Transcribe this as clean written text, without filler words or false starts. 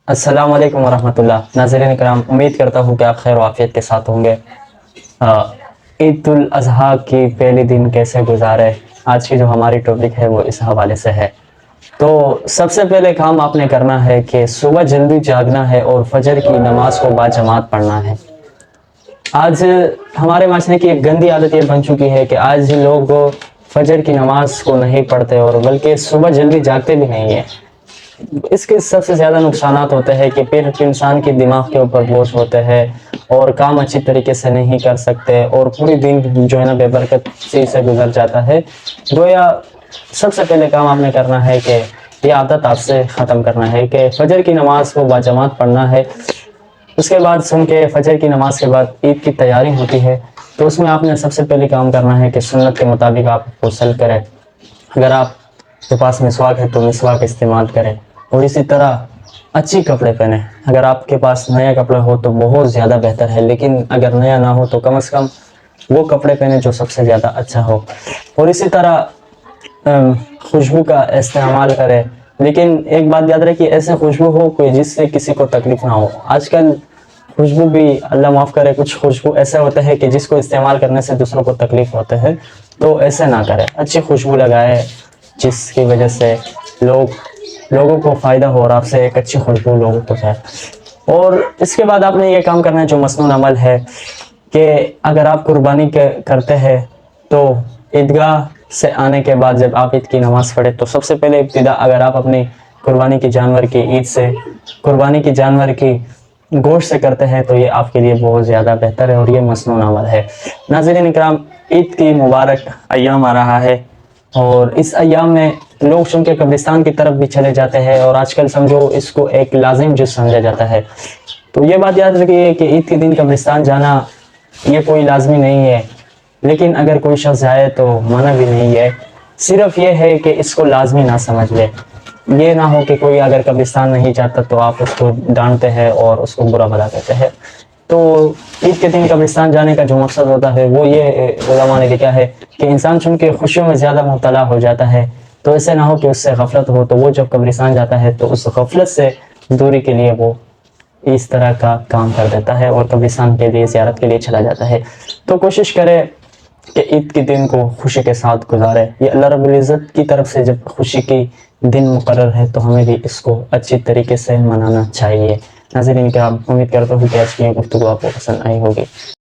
السلام علیکم ورحمۃ اللہ ناظرین کرام، امید کرتا ہوں کہ آپ خیر و عافیت کے ساتھ ہوں گے۔ عید الاضحیٰ کی پہلی دن کیسے گزارے، آج کی جو ہماری ٹاپک ہے وہ اس حوالے سے ہے۔ تو سب سے پہلے کام آپ نے کرنا ہے کہ صبح جلدی جاگنا ہے اور فجر کی نماز کو باجماعت پڑھنا ہے۔ آج ہمارے معاشرے کی ایک گندی عادت یہ بن چکی ہے کہ آج لوگ فجر کی نماز کو نہیں پڑھتے اور بلکہ صبح جلدی جاگتے بھی نہیں ہیں۔ اس کے سب سے زیادہ نقصانات ہوتے ہیں کہ پھر انسان کے دماغ کے اوپر بوجھ ہوتے ہیں اور کام اچھی طریقے سے نہیں کر سکتے اور پوری دن جو ہے نا بے برکت چیز سے گزر جاتا ہے۔ گویا سب سے پہلے کام آپ نے کرنا ہے کہ یہ عادت آپ سے ختم کرنا ہے کہ فجر کی نماز کو باجماعت پڑھنا ہے۔ اس کے بعد سن کے فجر کی نماز کے بعد عید کی تیاری ہوتی ہے، تو اس میں آپ نے سب سے پہلے کام کرنا ہے کہ سنت کے مطابق آپ غسل کریں۔ اگر آپ کے پاس مسواک ہے تو مسواک استعمال کریں اور اسی طرح اچھی کپڑے پہنیں۔ اگر آپ کے پاس نیا کپڑا ہو تو بہت زیادہ بہتر ہے، لیکن اگر نیا نہ ہو تو کم از کم وہ کپڑے پہنیں جو سب سے زیادہ اچھا ہو، اور اسی طرح خوشبو کا استعمال کرے۔ لیکن ایک بات یاد رکھیے، ایسے خوشبو ہو کوئی جس سے کسی کو تکلیف نہ ہو۔ آج کل خوشبو بھی اللہ معاف کرے، کچھ خوشبو ایسے ہوتے ہیں کہ جس کو استعمال کرنے سے دوسروں کو تکلیف ہوتے ہیں، تو ایسے نہ کرے۔ اچھی خوشبو لگائے جس کی وجہ سے لوگوں کو فائدہ ہو اور آپ سے ایک اچھی خوشبو لوگوں کو جائے۔ اور اس کے بعد آپ نے یہ کام کرنا ہے جو مسنون عمل ہے کہ اگر آپ قربانی کرتے ہیں تو عیدگاہ سے آنے کے بعد جب آپ عید کی نماز پڑھے تو سب سے پہلے ابتدا اگر آپ اپنی قربانی کی جانور کی عید سے قربانی کی جانور کی گوشت سے کرتے ہیں تو یہ آپ کے لیے بہت زیادہ بہتر ہے اور یہ مسنون عمل ہے۔ ناظرین اکرام، عید کی مبارک ایام آ رہا ہے اور اس ایام میں لوگ چونکہ قبرستان کی طرف بھی چلے جاتے ہیں اور آج کل سمجھو اس کو ایک لازم جز سمجھا جاتا ہے۔ تو یہ بات یاد رکھیے کہ عید کے دن قبرستان جانا یہ کوئی لازمی نہیں ہے، لیکن اگر کوئی شخص جائے تو منع بھی نہیں ہے، صرف یہ ہے کہ اس کو لازمی نہ سمجھ لے۔ یہ نہ ہو کہ کوئی اگر قبرستان نہیں جاتا تو آپ اس کو ڈانٹتے ہیں اور اس کو برا بھلا کہتے ہیں۔ تو عید کے دن قبرستان جانے کا جو مقصد ہوتا ہے وہ یہ علماء نے لکھا ہے کہ انسان چونکہ خوشیوں میں زیادہ مبتلا ہو جاتا ہے، تو ایسے نہ ہو کہ اس سے غفلت ہو، تو وہ جب قبرستان جاتا ہے تو اس غفلت سے دوری کے لیے وہ اس طرح کا کام کر دیتا ہے اور قبرستان کے لیے زیارت کے لیے چلا جاتا ہے۔ تو کوشش کرے کہ عید کے دن کو خوشی کے ساتھ گزارے۔ یہ اللہ رب العزت کی طرف سے جب خوشی کی دن مقرر ہے تو ہمیں بھی اس کو اچھی طریقے سے منانا چاہیے۔ ناظرین کرام، امید کرتا ہوں کہ آج کی یہ گفتگو آپ کو پسند آئی ہوگی۔